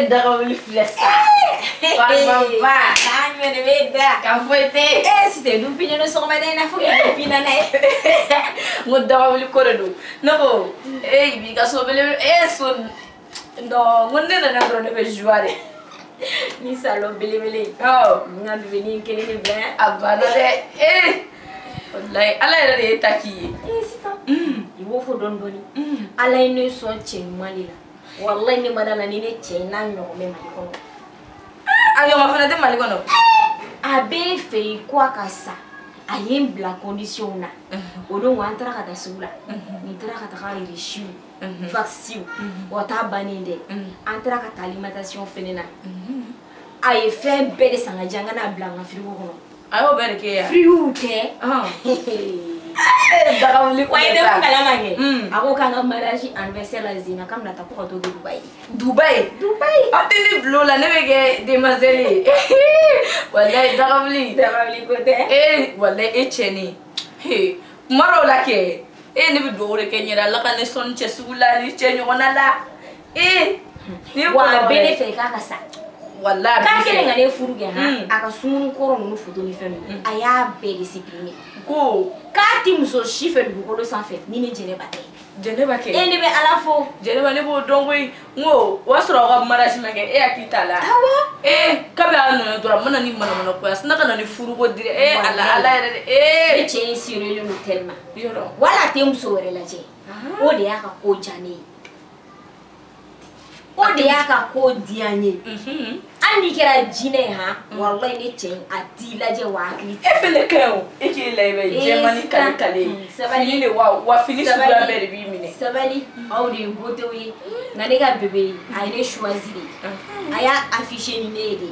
Darawili flesta. Papa. Tanya de beda. Kafuete. Si te dupinyo no sokoma na fuga dupina na. Mo Darawili koredo. No. Biga sobele son. No, ngonde na ngro ne be jouare. Ni salo bele. Oh, nga bini kene ni bla. Abana de. Wallahi ala yɛrɛ de ye taki ye. Sisan. I b'o fɔ dɔɔni. Ala ye ne sɔn cɛ ɲuman de la. Wallahi ne ma da la ni ne cɛ n'a ɲɔgɔn bɛ Mali kɔnɔ. A ɲɔgɔn fana tɛ Mali kɔnɔ. A bɛ fɛ i ko a ka sa. A ye n bila condition na. O don an taara ka taa sugu la. Ni taara ka taga reçu, vaccin. O t'a bannen dɛ. An taara ka taa alimentation fɛnɛ na. A ye fɛn bɛɛ de san ka di yan, n ka n'a bila n ka frigo kɔnɔ. A y'o bɛɛ de kɛ yan. Frigo tɛ. Darawili ko wa ide ko kalama kɛ. A ko k'an ka mariage anniversaire la Zena k'an bɛna taa ko ka t'o kɛ Dubaï. Dubaï. Aw tɛ ne bila o la ne bɛ kɛ demoiselle ye. Walayi Darawili ko tɛ. Walayi e cɛnin. Kuma dɔw la kɛ. Ne bɛ dugawu de kɛ n yɛrɛ Ala ka ne sɔn cɛ sugu la ni cɛ ɲɔgɔnna la. Wa a bɛ ne fɛ k'a ka sa. Wallahi k'a kelen ka ne furu kɛ a ka sumuni kɔrɔ ninnu foto ni fɛn ninnu a y'a bɛɛ discipliné ko k'a ti muso si fɛ dugukolo sanfɛ ni ne Jɛnɛba tɛ. Jɛnɛba kɛ. Ne bɛ Ala fo. Jɛnɛba ne b'o dɔn koyi n ko o y'a sɔrɔ aw ka mariage ma kɛ hakili t'a la. Awɔ. Kabi a nana dɔrɔn a mana ni manamana ko ye a sinna ka na ni furuko dire ala yɛrɛ de ne cɛ in sirilen don tellement. Yɔrɔ. Wala a tɛ muso wɛrɛ lajɛ. O de y'a ka ko diya ne ye. O de y'a ka ko diya n ye. Hali n'i kɛra jinɛ ye walayi ne cɛ in a t'i lajɛ wa hakili t'i. E fɛnɛ ka ɲi o e k'i la i bɛ jɛmani kale sabali de wa fini suguya bɛɛ de b'i minɛ. Sabali aw de ye beauté ye nka ne ka bébé a ye ne choisi de a y'a affiché ni ne ye de.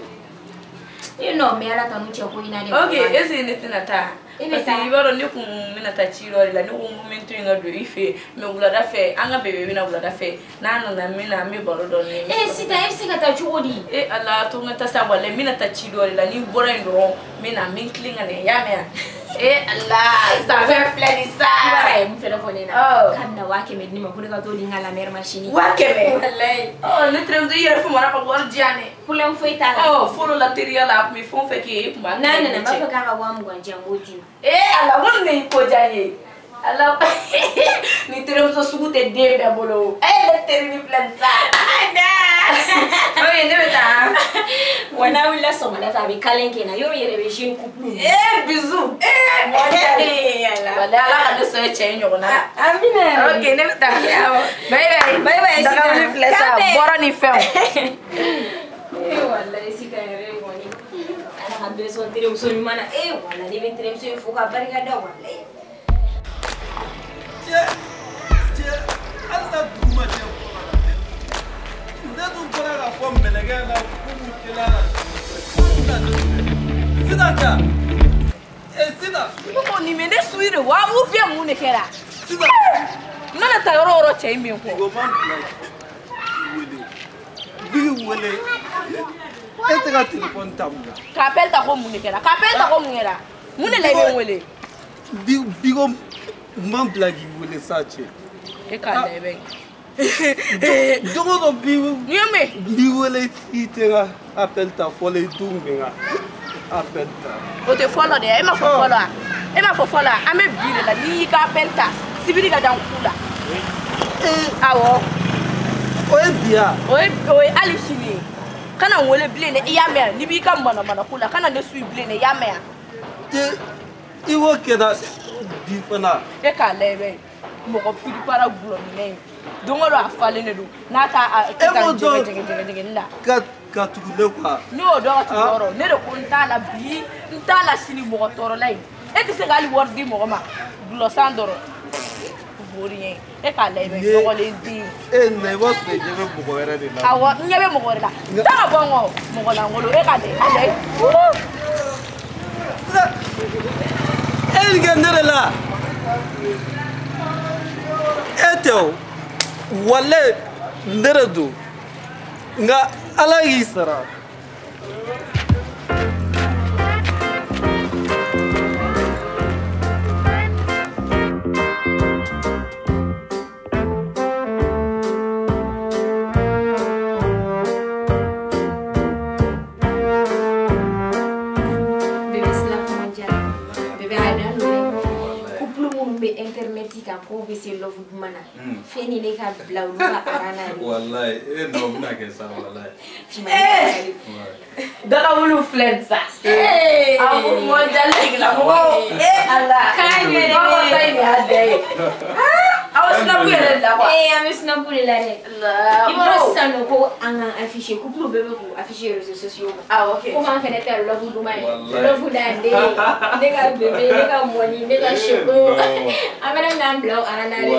Non mais Ala t'anu cɛ ko in na de. Ok est-ce que ne tɛna taa. Parce que i b'a dɔn ne kun bɛna taa ci dɔ de la ne ko n bɛ to yen ka don i fɛ yen mais wulada fɛ an ka bébé bɛna wulada fɛ n'a nana n bɛ na an bɛ baro dɔ ɲini. Sitan e bɛ se ka taa cogo di. Ala to n ka taa sa walayi n bɛna taa ci dɔ de la ni bɔra yen dɔrɔn n bɛ na n bɛ tilen ka na i y'a mɛn yan. Ala sanfɛ filɛ nin sa. Kibaruya ye mun fɛnɛ fɔ ne na. K'a bɛna 100.000 di ne ma ko ne ka t'o di n ka la mère machine. 100.000. Walayi. Ne terimuso i yɛrɛ fɛ mara ka wari di yan dɛ. Problème foyi t'a la. Fɔlɔ la teriya la a tun bɛ fɛn o fɛn kɛ e kun b'a. N'a nana n b'a fɛ k'a ka 20.000 di yan n b'o d'i ma. Ala ko ne y'i ko diya n ye. Ala ni terimuso sugu tɛ den bɛɛ bolo. Ne teri ni filɛ nin sa. Ok ne bɛ taa. Wa n'a wulila sɔgɔmada fɛ a bɛ kalen kɛ n na yɔrɔ yɛrɛ bɛ jeune couple. Bisous. Walayi Ala ka ne sɔn cɛ in ɲɔgɔn na. Amina. Ok ne bɛ taa. Bye bye. Darawili filɛ sa bɔra ni fɛnw. Walayi Sitan yɛrɛ ye kɔni Ala ka bɛɛ sɔn terimuso ɲuman na. Walayi ne bɛ terimuso in fo k'a barika da walayi. Alisa duguma cɛ ne tun bɔra ka fɔ mɛlɛkɛ la k'olu kɛla Sitan ta Sitan. Ne ko nin bɛ ne suyi de wa ou bien mun de kɛra. Sitan. N mana taa yɔrɔ o yɔrɔ cɛ in bɛ n kɔ. O man bila wele Bigi wele e tɛ ka téléphone ta mun na. K'appel ta ko mun de kɛra k'appel ta ko mun kɛra mun de la i bɛ n wele. Bigo man bila k'i wele sa cɛ. E k'a lajɛ bɛ. Dogo dɔ bi wele i tɛ ka appel ta fɔlɔ i t'u minɛ appel ta. O tɛ fɔlɔ de ye e ma fɔ fɔlɔ wa e ma fɔ fɔlɔ wa an bɛ bi de la n'i y'i ka appel ta sibiri ka dan ku la. Awɔ. O ye bi ya. O ye hali sini ye kana n wele bilen dɛ i y'a mɛn yan n'i b'i ka manamana ko la kana ne suyi bilen dɛ i y'a mɛn yan. I b'o kɛra bi fana. E k'a lajɛ bɛ mɔgɔ piripara gulɔminɛ ye don o don a falen de don n'a t'a jɛgɛjɛgɛni la. Ka tugu ne quoi. Ne y'o dɔn ka tugu yɔrɔ ne de ko n t'a la bi n t'a la sini mɔgɔ tɔɔrɔla ye e tɛ se k'ale wari di mɔgɔ ma gulɔsan dɔrɔn bori ye e k'a lajɛ bɛ nɔgɔlen den. Na i b'a sɔrɔ i ɲɛ bɛ mɔgɔ wɛrɛ de la. Awɔ n ɲɛ bɛ mɔgɔ wɛrɛ la n t'a ka bɔ n kɔ mɔgɔ lankolon e k'a lajɛ. E nin kɛ ne de la. E tɛ o walayi ne de don nka Ala y'i sara. ko bɛ se lɔfu duma na fɛn ni ne ka bila olu ka arana de wallahi non bɛna kɛ sa wallahi daga wulu filɛ sa a ko mɔjali sigila mɔgɔ ala k'a ɲɛ de bɛ ta in y'a bɛɛ ye aw sinapu yɛrɛ la quoi an bɛ sinapu de la dɛ i b'a dɔn sisan nɔ ko an ka afficher couple bɛɛ bɛ k'u afficher réseaux sociaux kan komi an fɛnɛ tɛ lɔfu duma ye lɔfu dan de ne ka bébé ne ka mɔni ne ka cheveux an fɛnɛ bɛn'an bila o arana de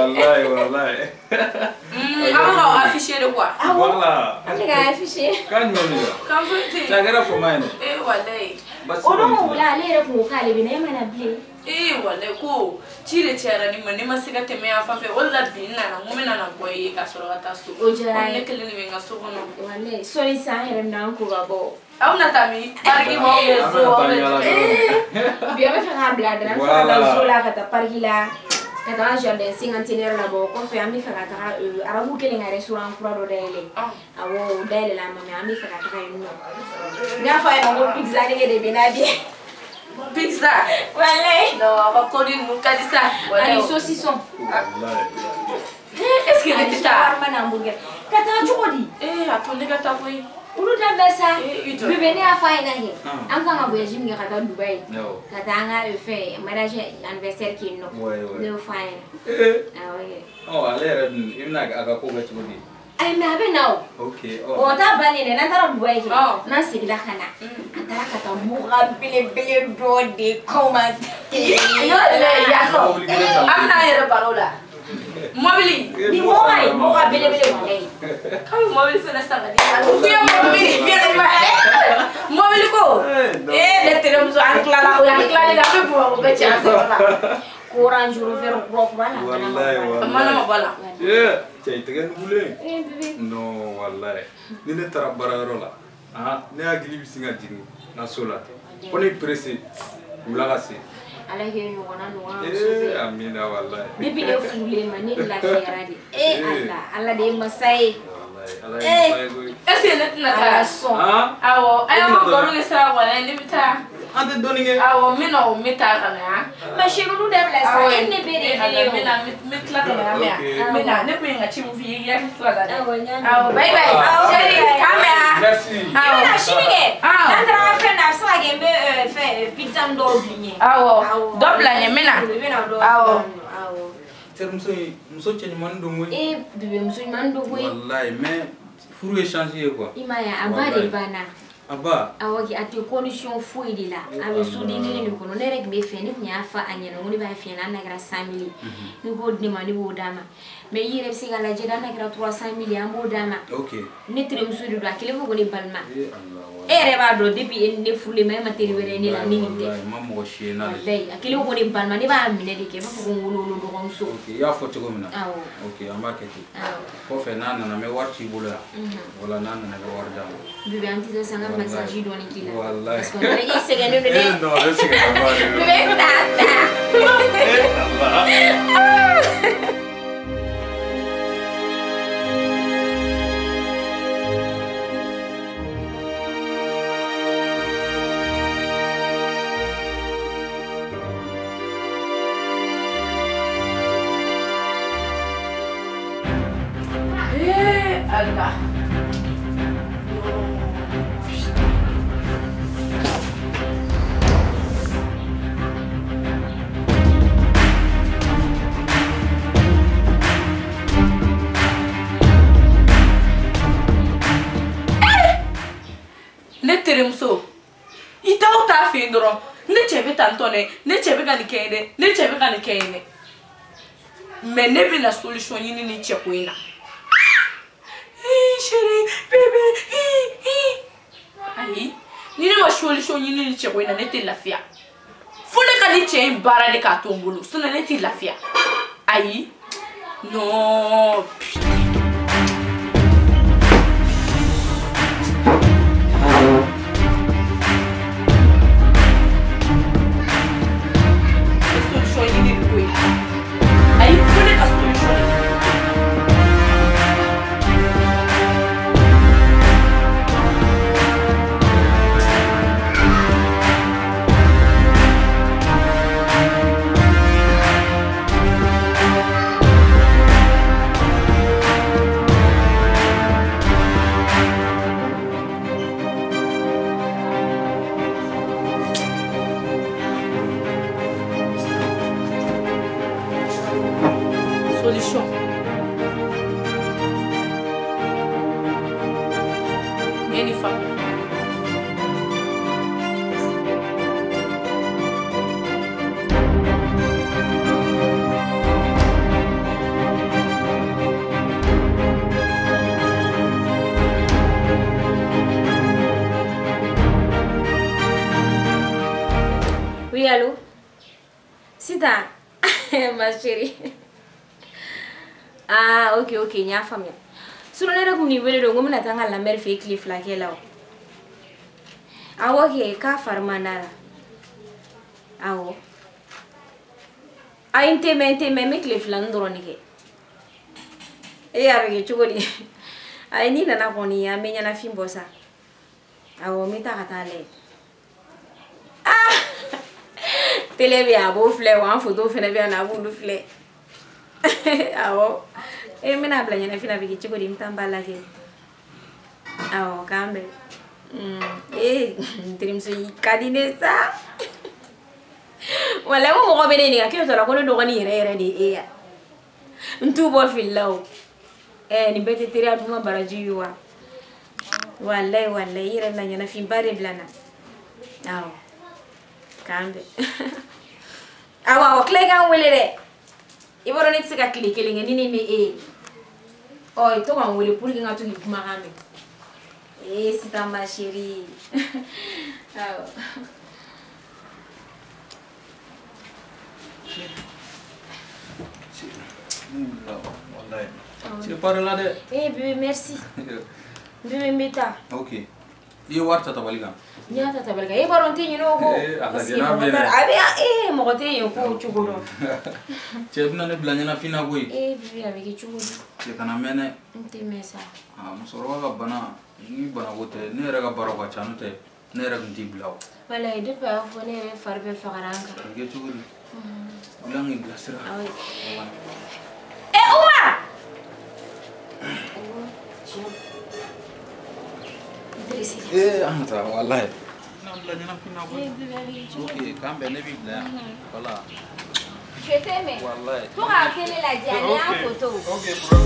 wallahi an bɛ k'aw afficher de quoi voilà an bɛ ka afficher kan jumɛn de la kan foyi tɛ yen ça kɛra fama ye dɛ walayi o don o la ale yɛrɛ kun ko k'ale bɛ na e ma na bilen walayi ko ci de cɛyara ni ma ne ma se ka tɛmɛ yan fan fɛ o de la bi n nana n ko n bɛna bɔ ye ka sɔrɔ ka taa so o diyara ne ye kelen de bɛ n ka so kɔnɔ walayi sɔni sisan an yɛrɛ bɛna an ko ka bɔ aw na taa min pariki b'aw ye so aw bɛ bi an bɛ fɛ k'a bila dara an bɛ fɛ ka taa so la ka taa pariki la ka taa jardin cinquantenaire la bɔ o kɔfɛ an bɛ fɛ ka taga arabu kelen ka restaurant kura dɔ dayɛlɛ awɔ o dayɛlɛla an ma mɛ an bɛ fɛ ka taga yen nɔ n y'a fɔ a ɲɛna ko pizza nege de bɛ n'a di pizza walayi non a ka kɔdi ninnu ka di sa ani saucisson est ce que ne tɛ taa warima na hamburger ka taa cogo di a to ne ka taa koyi olu dabila sa i jɔ bébé ne y'a fɔ a ɲɛna kɛ an kan ka voyage min kɛ ka taa Dubaï Awɔ. ka taa an ka fɛn mariage anniversaire kɛ yen nɔ Ouais, ouais. ne y'o fɔ a ɲɛna awɔ kɛ ale yɛrɛ dun i bɛna a ka ko kɛ cogo di ayi mɛ a bɛ na o ok o t'a bannen dɛ n'an taara Dubaï kɛ Awɔ. n'an seginna ka na an taara ka taa muga belebele dɔ de k'anw ma yɔrɔ de bɛ yakɔ an bɛna an yɛrɛ baro la mɔbili ni muga ye muga belebele walayi k'aw ye mɔbili fɛnɛ san ka di yan o fiyɛ mɔbili fiyɛ ma mɔbili ko ne terimuso an tilala o y'an tilali la an bɛ Bamakɔ bɛɛ cɛ an sɔrɔ la ko orange vert kura la wallahi a mana ma bɔ la cɛ i tɛgɛ nugulen non wallahi ni ne taara baarayɔrɔ la ne hakili bɛ sin ka jigin n ka so la ten fo ne pressé wula ka se ala k'e ɲɔgɔnna nɔgɔya muso fɛ amina wallahi depuis ne furulen ma ne lafiyara de ala de ye masa ye ala ye masa ye koyi est ce que ne tɛna ala taa sɔn awɔ a y'an ka baro kɛ sira walayi ne bɛ taa an tɛ dɔɔnin kɛ awɔ n bɛ na o n bɛ taa ka na yan ma chérie dabila sa e ne bɛ de kelen n bɛ na n bɛ tila ka na yan mɛ yan n bɛ na ne kun ye n ka ci min f'i ye i hakili to a la dɛ awɔ n y'a mɛn awɔ bye bye chérie k'an bɛn yan merci i bɛna sini kɛ n'an taara fɛn na a bɛ se ka kɛ n bɛ fɛn pizza min dɔw dun ye awɔ dɔ bila ɲɛ n bɛ na i bɛna dɔw awɔ awɔ terimuso in muso cɛ ɲuman don koyi bébé muso ɲuman don koyi wallahi mais furu ye changé ye quoi i m'a ye a ba de banna a ba awɔ a tɛ condition foyi de la a bɛ sodennin de kɔnɔ ne yɛrɛ tun bɛ fɛ ne tun y'a fɔ a ɲɛna ko ne b'a f'i ɲɛna hali n'a kɛra 100 000 ne b'o di ne ma ne b'o d'a ma mais i yɛrɛ bɛ se ka lajɛ hali n'a kɛra 300 000 an b'o d'a ma ok ne terimuso de don a kelen fɔ ko ne balima Allah e yɛrɛ b'a dɔn depuis e ni ne furulen ma e ma teri wɛrɛ ye ne la ni nin tɛ wallahi ma mɔgɔ si ye n'ale walayi a kelen fɔ ko ne balima ne b'a minɛ de kɛ i b'a fɔ ko n wolo dɔgɔmuso ok i y'a fɔ cogo min na awɔ ok an b'a kɛ ten awɔ kɔfɛ n'a nana n bɛ wari t'i bolo yan wala n'a nana i bɛ wari d'a ma bébé an tɛ taa san ka massage dɔɔni k'i la wallahi parce que ne i sɛgɛnnen don dɛ non ne sɛgɛnna ba de don bébé taa Allah ne terimuso i t'aw t'a fɛ yen dɔrɔn ne cɛ bɛ tan tɔ dɛ ne cɛ bɛ ka nin kɛ ye dɛ ne cɛ bɛ ka nin kɛ ye dɛ mais ne bɛna solution ɲini nin cɛko in na chérie bébé ayi ni ne ma solution ɲini nin cɛko in na ne tɛ lafiya fo ne ka nin cɛ in baara de k'a to n bolo sinon ne tɛ lafiya ayi non ni faamuya. Oui, allô? Sita, ma chérie. Ah, ok, n'y a famille. Sur le reste, vous voulez donc on attend la mère fait cliff là qu'elle a. Ah, ok, ka farmana. Ah, oh. Ah, inte mais cliff là ndoronique. Eh, avec tu vois ah, ni nana koni ya menya na fimbo sa. Ah, oh, mita katale. Ah. Télé bien beau fleur en photo fait bien à vous le fleur. Ah oh. Et maintenant bla yana fina avec chico dim tambala ke. Ah oh kambe. Eh dream so kadine sa. Wala mo ko bene ni akio to la ko do ni re di e ya. Ntu bo filaw. Ni bete tere aduma baraji yuwa. Wallahi ire na yana fin bare blana. Ah oh. Kambe. Awa kle kan wele de. Iboro ni tsika kile kile ngeni ni e. Oh, to kan wele pour nga to ni kuma kambe. Sita ma chérie. Ah. Tu parles là de. Bébé, merci. Bébé meta. Ok. Iyo warta tabaliga. Nya ta tabaliga. Iboro nti nyino ko. Abi mo gote yo ko chugodo. Chebna ne blanya na fina boy. Bébé avec chugodo. Che kana mene. Nti mesa. Musoro ga bana ni bana wote ne raga baro ga chanute ne raga nti blaw. Wala de pa fo ne re farbe fagaranga. Ge chugudi. Ulangi blasira. Uma! Anta wallahi. Na blanya na fina boy. Ok, kambe ne bi bla. Voilà. Je t'aime. Wallahi. Pour rappeler la diane en photo. Ok, bro.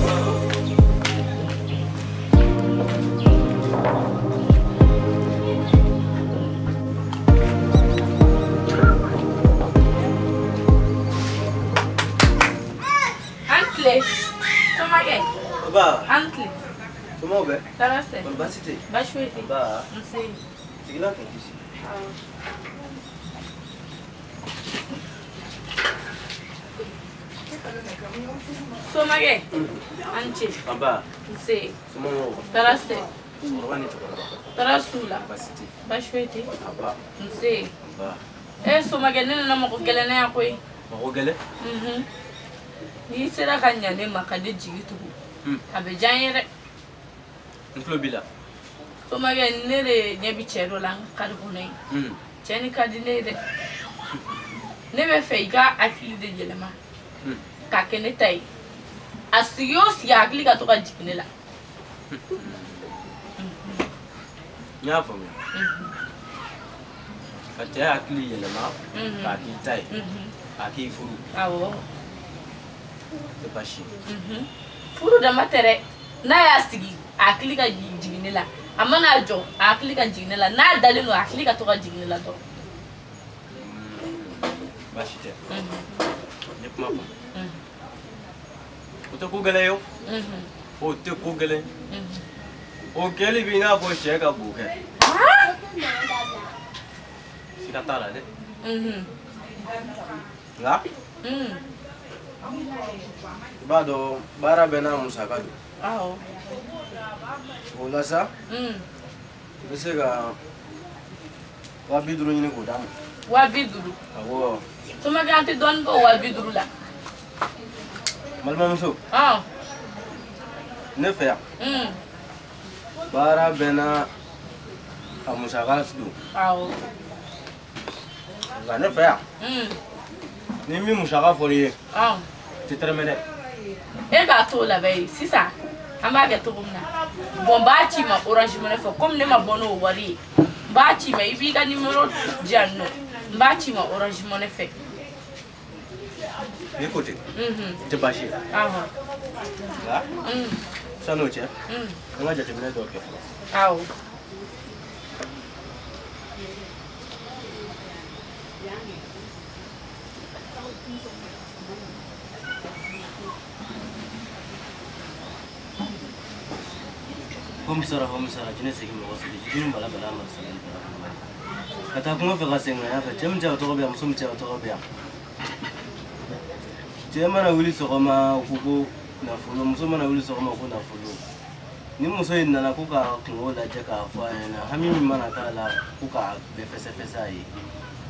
Ba. Antle. Comment va? Ça va c'est. Ba cité. Ba chouette. Ba. On sait. C'est là qu'on dit. So mage. Anche. Ba. On sait. Comment va? Ça va c'est. Sorwani to. Tarasula. Ba cité. Ba chouette. Ba. On sait. Ba. So mage nene na mako gelene yakoi. Mako gele? Ni sera kanya ne makade jigitu. Abe janyere. Nklo bila. So mage nere nyebi chero lang kadunai. Cheni kadine de. Nebe feiga akili de jelema. Ka kene tai. Asiyo si akili ka toka jikine la. Nya fami. Ka ta akili jelema. Ka ki tai. Aki furu. Awo. C'est pas chier. Furu da matere na ya sigi akili ka jigine la. Amana jo akili ka jigine la. Na dalilo akili ka toka jigine la to. Ba chite. Ne kuma fa. O te ko gele yo? O te ko gele. O gele bi na bo che ka bu ke. Si ka tala de. Nga? Bado bara bena musaka do. Aho. Ola sa? Bese ga wa biduru ni ko dam. Wa biduru. Awo. So mage anti don bo wa biduru la. Malma muso. Ne fe ya. Bara bena amusaka do. Aho. Ga ne fe ya. Ni mi musaka fori. C'est très méné. Et bah tout la veille, c'est ça. Amba ga to gumna. Bon ba ci ma orange mo fa comme ne ma bono wari. Ba ci ma ibi ga numéro janno. Ba ci ma orange mo ne fa. Écoutez. C'est pas cher. Là? Ça nous tient. On va déjà terminer donc. Ah. Home Sara, Genesis, Jim Balabala, Katakumo Ferrasing, I have a Jim Jautobiam, some Jautobiam. German will Soroma, Hugo, Nafulum, someone will Soroma, Nafulu. Nimuso in Nanakuka, Kunola Jaka, and Hamim Manakala, Kuka, the Fesai.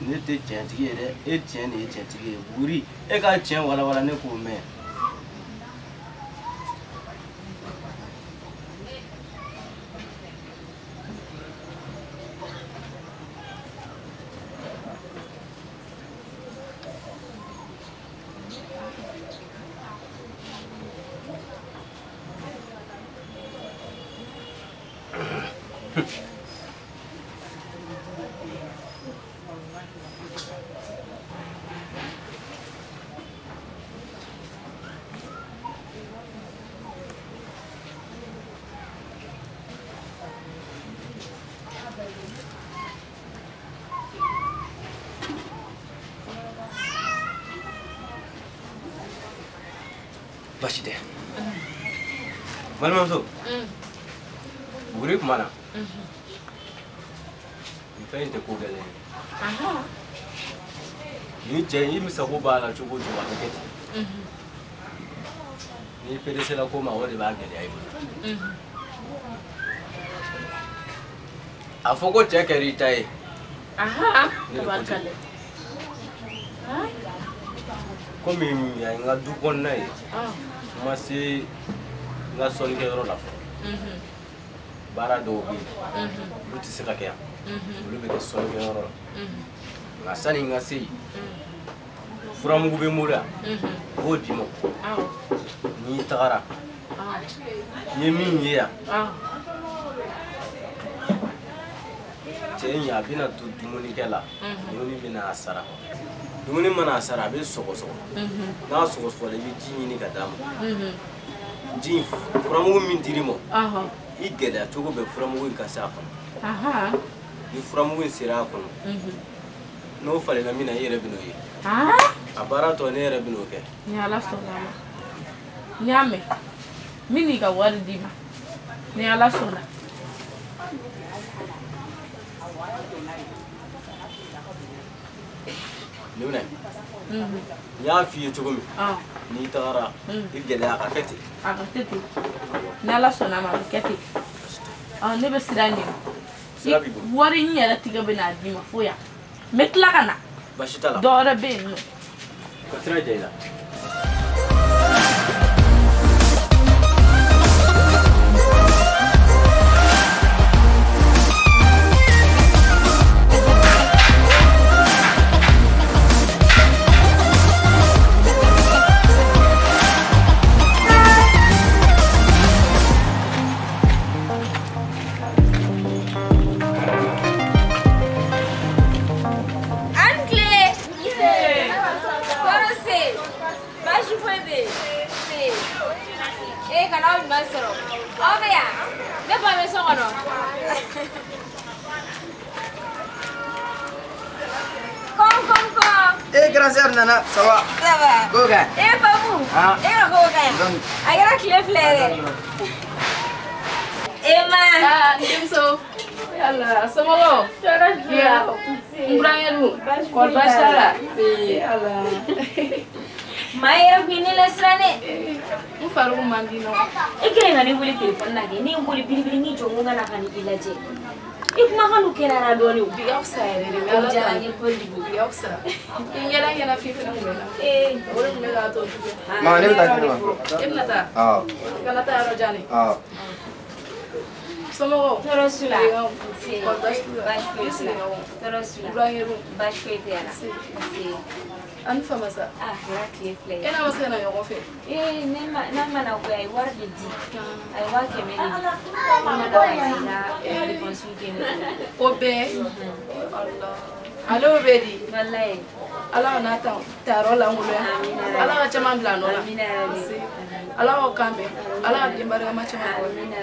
Nete Chantier, 8 Chen, 8 Chantier, Buri, Ega Chen, Walla Neko man. Bashide. Malama so. Guri kumana. Ifanye tekugale. Aha. Ni je imisa ko bala chugo chuba kete. Ni pedese la koma wole ba gele ayi. Afoko cheke ritai. Aha. Tabakale. Comme ya nga du kon nay. Masi nga son ke ro la fo. Bara do bi. Luti se ka ke. Lu be ke son ke ro. Nga sani nga sei. Furamu be mura. Go dimo. Ni tagara. Ni min ya. Tenya bina tu dumuni kala. Ni bina asara. Dumuni mana asara be soko. Na soko fo le bi jini ni kadam. Jin furamu min dirimo. Igeda togo be furamu ka sa ko. Ni furamu sira ko. No fale na mina yere bino yi. Abara to ne yere bino ke. Ni ala sonama. Nyame. Mini ka wari dima. Ni ala sona. Nuna. Ya fi togo mi. Ni tagara. Igeda ka kete. Akatete. Ni ala sona ma kete. Ne be sirani. Wari ni ala tiga be na dima foya. Metla kana. Bashitala. Dora be no. Katra jaila. Gracias, Nana. Ça va? Ça va. Goga. Babou. Ah. Goga. Agora clé flare. Emma. Dimso. Yalla, samalo. Ya. Umbrangelu. Kol bashara. Yalla. Maya bini lesrane. Faru mandino. Ikire ngani buli telefon nage. Ni buli bili ni jongo ngana kani ilaje. Ikuma kanu kena na doni Big outside. Ujara ni poli big outside. Ingera yana fifi na mbela. Ore mbela to. Ma ne mtakini wa? Emnata. Kana ta rojani. Somo. Torosula. Torosula. Torosula. Brangeru. Bashfete yana. Anu famasa. Gra clé flare. Ena masana yo fe. Nama na kwa iwar de di. Ai wa ke meli. Nama na wa ina consulter. Obe. Allah. Alo bedi. Wallahi. Allah na ta taro la ngulo. Allah ka chama blano la. Amina. Allah ka kambe. Allah ka dimbara ma chama. Amina.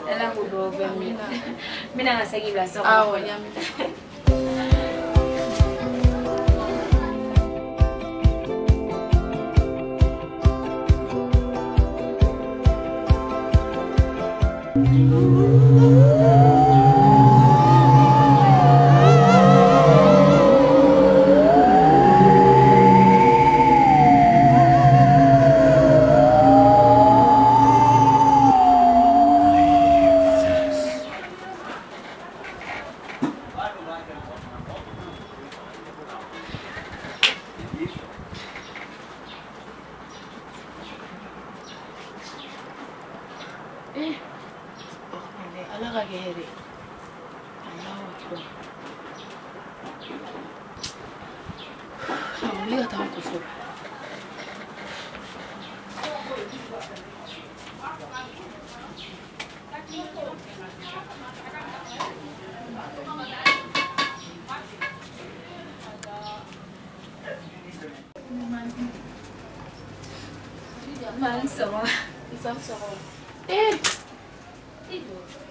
Allah ko do be amina. Mina ngasagi bla so. Nyami. Ooh.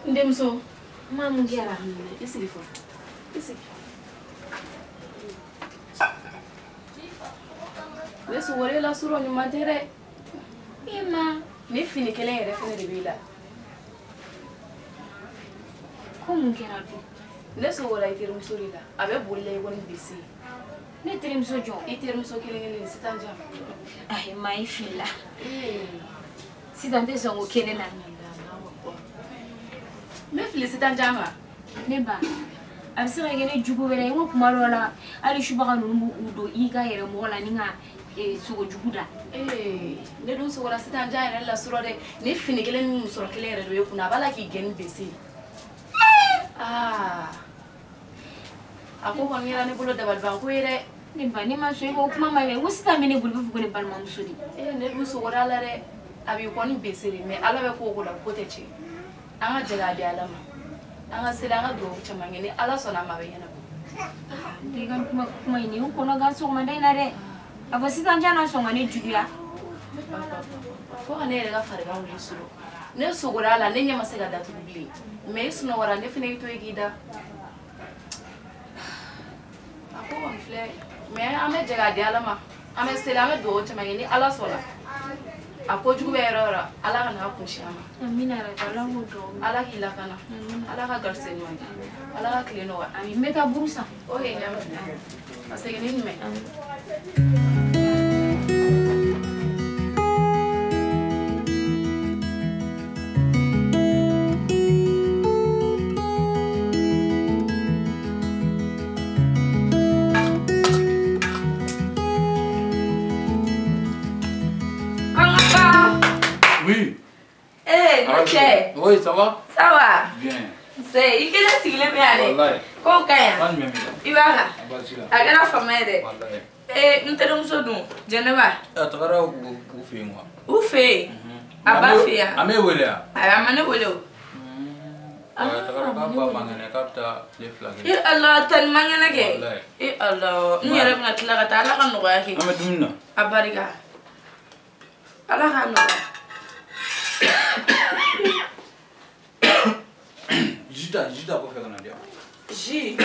Ndemso mamu gera Isi fo. Isi. Lesu wore la suro ni matere. Ema Ni fini kele yere fini de bila. komu gera du Lesu wora itirum surida. Abe bolle woni bisi. ne terimso jo Itirum so kele ngene sitanja. ai mai filla sidante songo kenena Me felicitanja ma. ne ba abisira gene jugo wele ngo kumalo la ali shubaga nunu udo iga yere mola ninga sugo juguda Ne dun so wora sitanja yere la suro de ni fini kele ni suro kele yere do yekuna bala ki gen bisi. Ako ko ngira ne bolo dabal banko yere. ne ba ne ma so ko kuma ma we wosita mene bulbu fugo ne balma musudi Ne dun so wora la re abi ko ni bisi me ala be ko la ko te ci. Anga jega di alama. Anga sila anga do chamange ni ala sona ma be yana. diga kuma ini ko no ga so ma dai na re abo sidanja na so ngane judia Fo ane ga farga wuli suro. Ne so wora la ne nyama se ga datu bibli. Me suno wora ne fine to egida. Ako on fle me ame jega di alama. Ame sila ame do chamange ni ala sona. Ako jugu be rora ala kana kunshama. amina ra bala hudo Ala hila kana. Ala ka garse no. Ala ka kleno wa. ami meta burusa O he nyama. Asege ni me. Oui. Noche. Oui, ça va? Ça va? Bien. C'est il quelle sigle me ale. Wallahi. Ko kaya? Ban même là. Ibaga. Abasila. Agara famede. Wallahi. Ntere muso dun. Jeneba. Atara ku fe moi. Ufe. Aba fe ya. Ame wele ya. Aba mane wele o. Atara ka ba mangane kapta le flag. Allah tan mangana ke. Wallahi. Allah. Ni yere na tila ka ta ala kan no ya ke. Ame dumna. Abariga. Ala kan no. Jida ko fe kana dia. Ji.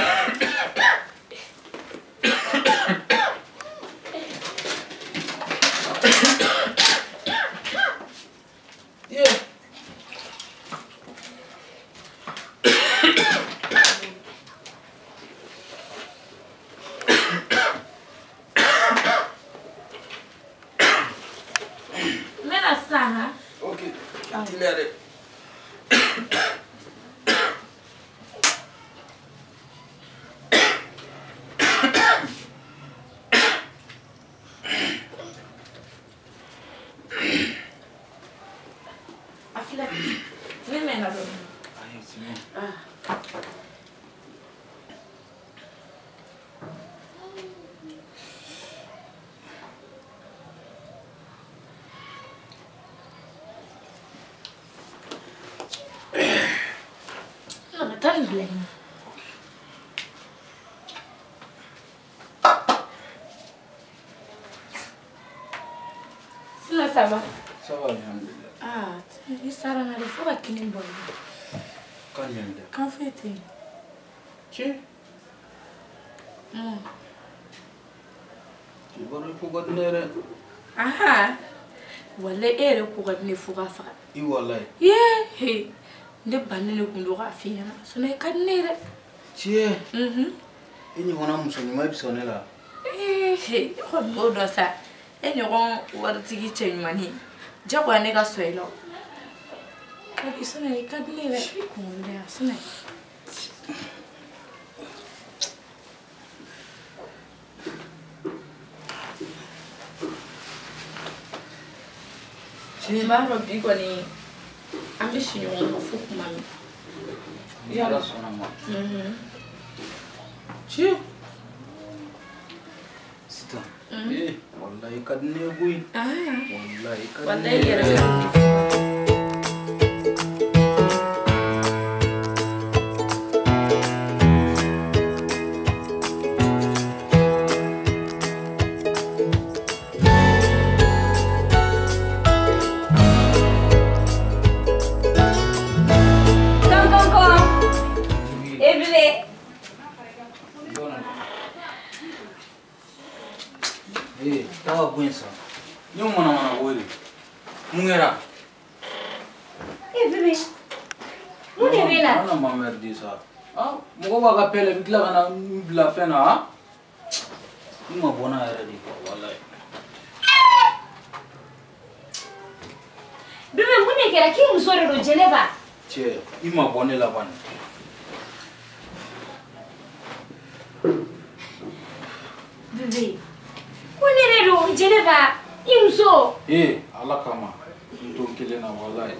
Mena sana. Okay. Ilere. Afila. Mena do. Ay, Simon. Tan bilang. Sila sama. Ça va, alhamdulillah. Ni sara na defo ba kinin boy. Kan même là. Kan fete. Che. Tu vas le pouvoir de Aha. Wala ere ko ga ne fuga fa. I wallahi. Ye he. de banne kun do ka fi yana so ne kan ne re Tie. Ini hona musoni mai bisone la. Ko bo do sa eni gon wartigi chenyumani jagwa ne ga soilo kadi so ne kan ne re ko ne so ne Ni ma ro bi ko ni ambition on ko fuku mami Ya la sona ma. Ci Sita. Wallahi kadne bui. Wallahi kadne. Wallahi yara Tawa buensa. Ni mana wori. Mungera. Bébé. Mun de bela? Ana ma merdi sa. Mugo ba ka pele bitla kana bila fena. Ni ma bona era di wallahi. Bébé mun de kera ki musore do Geneva? Che, ima bone la ban. Bébé. Onere do Geneva imso. Ala kama. Nto kile na wallahi.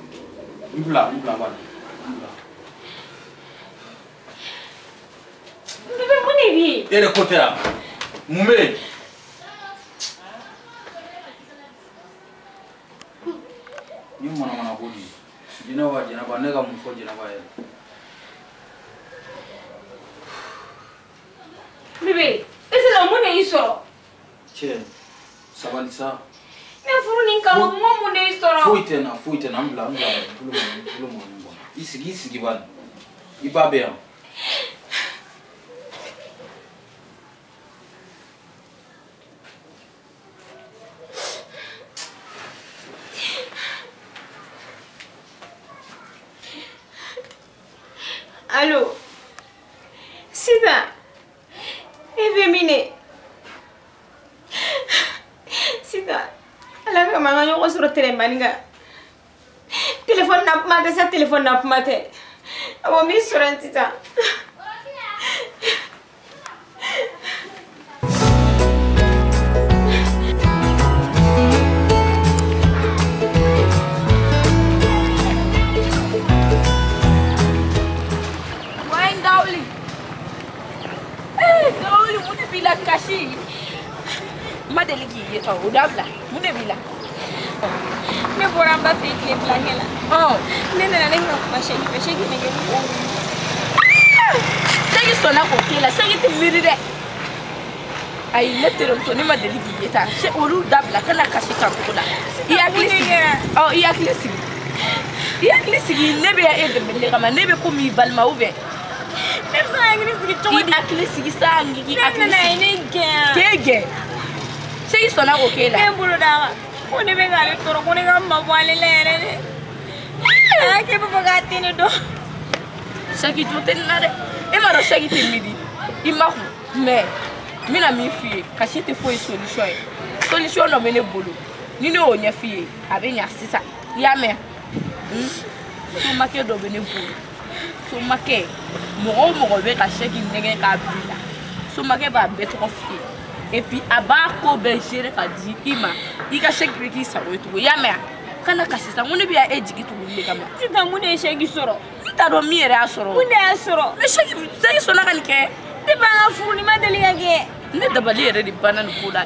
Ibla ban. Bébé mun de bi? Ere kote a. Mume. Ni mana bodi. Geneva ne ga mufo Geneva ya. Bébé, est-ce que mun de iso? Che, sabali sa. Me furu ni kalo mo mun de iso. Foite na mbla. Pulo mo. Isigi ban. Ibabe ya. Allô? Sida. Mine. Sida. Ala ka manga nyoko suro telemaninga. Téléphone na pumate sa téléphone na pumate. Abo mi suro ntita. Kashi madeligi yeto udabla mude bila me boramba fe ke blangela nene na nene ma shegi fe shegi me ge segi sona ko kila segi timiri de ay letero so ni madeligi yeta se olu dabla kana kashi kan kula iya klisi nebe ya ede bele kama nebe ko mi balma ube Akilisi sangi kege sei sona okela embulu dawa one bengale toro kone gamma wale lere ake bogati ne do saki jotenare e maro saki temidi imaku me mina mi fie kashite foi solution no mene bolo ni ne onya fie abenya sisa ya me so make do bene bolo so make mo be ka sheki nege ka bila so make ba beto fi et puis abako be jere ka di ima ika sheki ki sa wetu ya me kana kasisa ngone bi ya ejigi to le kama tita ngone sheki soro tita do miere asoro ngone asoro me sheki so na kan ke te ba nga furu ni madeli yake ne dabali ere di banana kula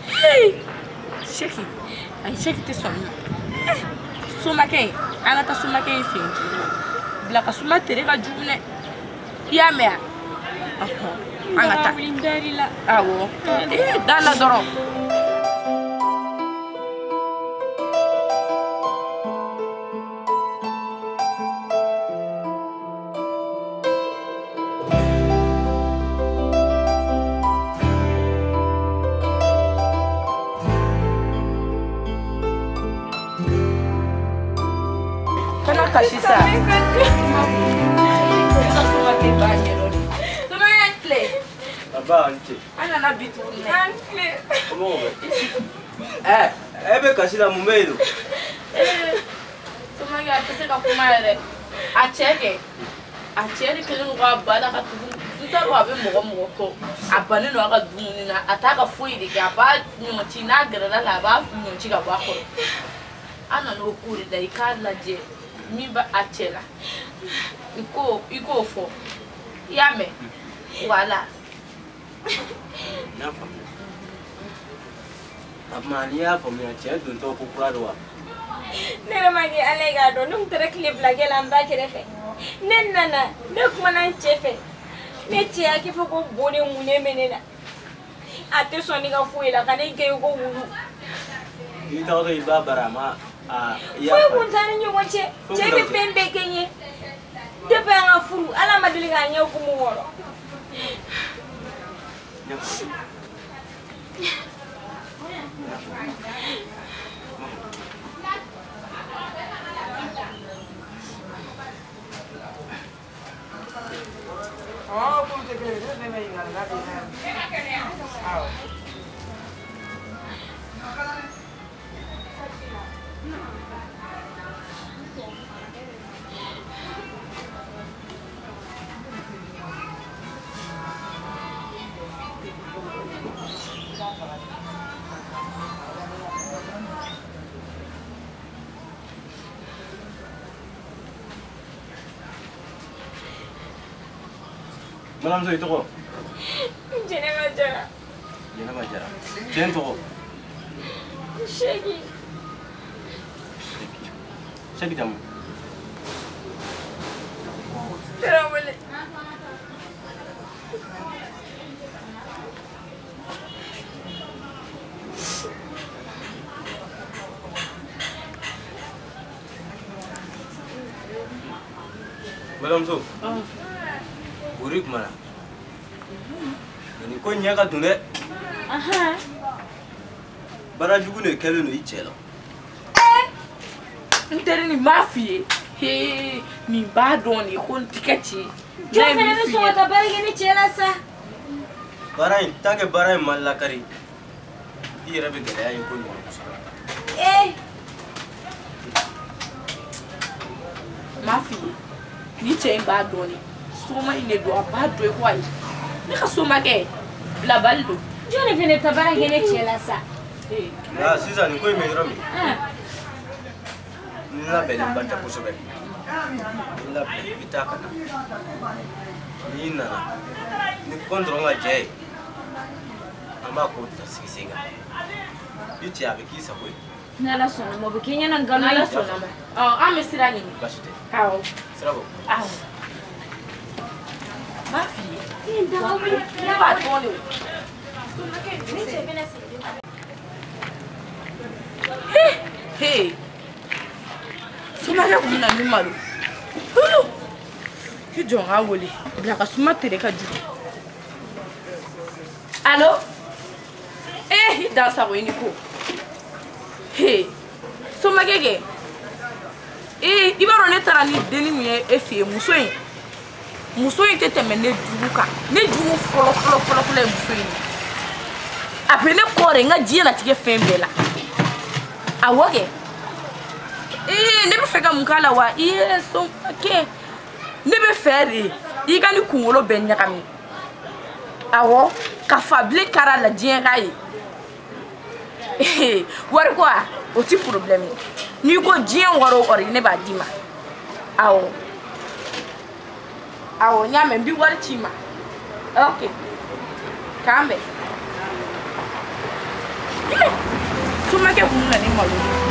sheki ay sheki te sonna so make ana ta so make fi bila ka so matere ka jumne ya me angata la awo dala doro kana kashisa Aba ante. Ana na bitu ne. Ante. Comment on va? Ebe kasila mumelo. Tuma ya tese ka kuma yɛrɛ. A cɛ kɛ. A cɛ de kelen ko a ba da ka tugu. N t'a dɔn a bɛ mɔgɔ kɔ. A bannen don a ka dumuni na. A t'a ka foyi de kɛ. A b'a ɲɔnci n'a gɛrɛla la a b'a ɲɔnci ka bɔ a kɔrɔ. An nana o ko de la i k'a lajɛ min bɛ a cɛ la. I k'o fɔ. I y'a mɛn? Voilà. N'a faamuya. Amma n'i y'a faamuya cɛ dontɔ ko kura don wa? Ne yɛrɛ ma kɛ Ala ye k'a dɔn ne tun taara tile fila kɛ la n ba kɛrɛfɛ ne nana ne kumana n cɛ fɛ ne cɛ y'a kɛ fɔ ko bo de munnen bɛ ne la a tɛ sɔn ne ka foyi la ka ne gɛn ko wulu. I tɔgɔ i ba bara ma foyi kun t'an ni ɲɔgɔn cɛ cɛ bɛ fɛn bɛɛ kɛ n ye depuis an ka furu Ala ma deli k'a ɲɛ kumu wɔɔrɔ. Madame Zoe tɔgɔ? Jɛnɛba Jara. Jɛnɛba Jara. Den tɔgɔ? Seki. Seki jamu? Tarawele. Madame Zoe. Buri kumana? Ni ko ɲɛ ka dun dɛ. Baara jugu de kɛlen don I cɛ la. N teri nin m'a f'i ye. Nin b'a dɔn de ko n tigɛ ci. Jɔn fana bɛ sɔn ka taa baara kɛ ne cɛ la sa. Baara in tant que baara in ma lakari I yɛrɛ bɛ gɛlɛya ye ko ɲɔgɔn kosɛbɛ. M'a f'i ye ni cɛ in b'a dɔn de. Soma in de don a b'a dɔn ko ayi ne ka somakɛ bilabali don. Jɔn de fana bɛ taa baara kɛ ne cɛ la sa. Nka sisan nin ko in bɛ yɔrɔ min n labɛnnen ba tɛ kosɛbɛ n labɛn I bɛ taa ka na n'i nana ni kɔn dɔrɔn ka jɛ ye an b'a ko ta sigi sen kan I cɛ a bɛ k'i sago ye. Ni Ala sɔnna ma o bɛ kɛ ɲɛna nkalon ye. Ala sɔnna ma an bɛ sira ɲini. Baasi tɛ. Awɔ. Sira bɔ. Awɔ. M'a f'i ye. Ne b'a dɔn de o. Ne cɛ bɛna segin. Hey, somakɛ kun na ni malo. I jɔn k'a wele bila ka suma tere ka jugu. Allo? I dansago I ni ko. Hey, somakɛ kɛ. I b'a dɔn ne taara ni denni min ye e fɛ yen muso in tɛ tɛmɛ ne jugu kan. Ne jugu fɔlɔ ye muso in. A bɛ ne kɔ de n ka diɲɛlatigɛ fɛn bɛɛ la. Awɔ kɛ. Ne bɛ fɛ ka mun k'a la wa? Somakɛ. Ne bɛ fɛ de I ka ni kunkolo bɛɛ ɲagami. Awɔ ka fabilen kara la diɲɛ ka ye. Wari ko a o ti problème ye. N'i ko diɲɛ wari o wari ne b'a d'i ma. Awɔ. Awɔ n y'a mɛn n bɛ wari ci I ma. Ok. K'an bɛn. Somakɛ kun na ni malo.